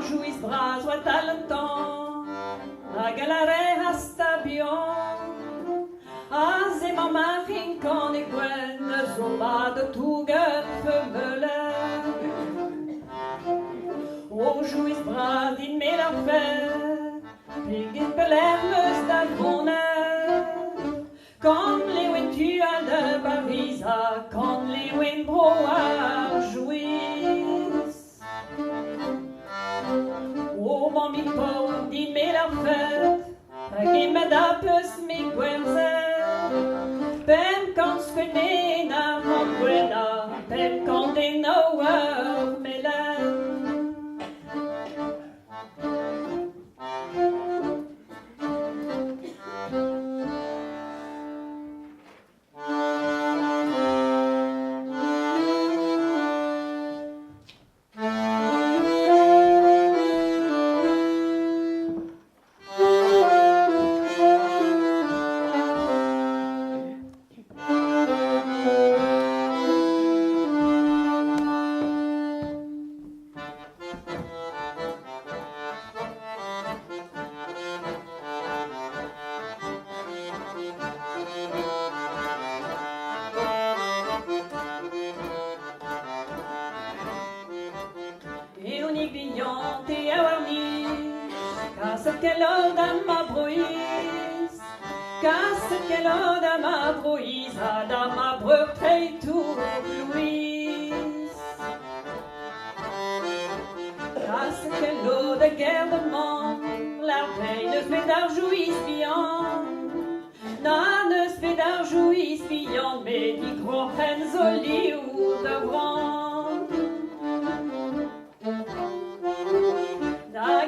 jouis bras o talenton, la galare hasta bion. Az e mamma fin con e gwen, zomba de tugen femele. O jouis bras din melar fer, pigin belemmes da groner. Comme les wentual de Barisa, comme les windbroar jouissent. O mammi po din melar fer, pagin med apes mi gwenzer. Pem kan skenena mon gwena, pem kan den oer melen. Brillante a warni, casse qu'elle a ma broïs, casse qu'elle a ma broïs, a ma breuil tout Louis. Casse qu'elle a de gardement, la veille ne se fait d'arjouis bian, na ne se fait d'arjouis bian, mais dit gros henzoli ou de vent.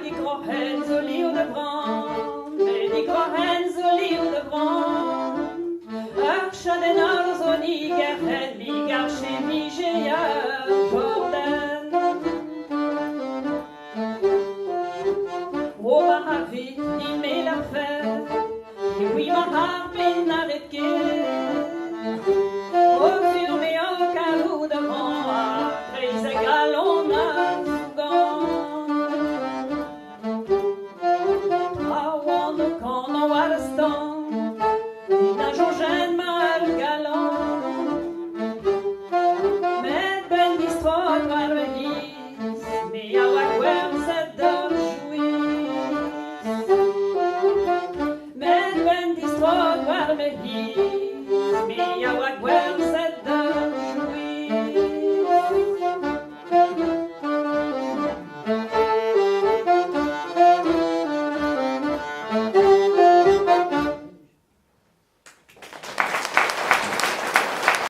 Die grohen zo lief de brand, die grohen zo lief de brand. Ach, chaden al zo niger het ligar chez Vigea.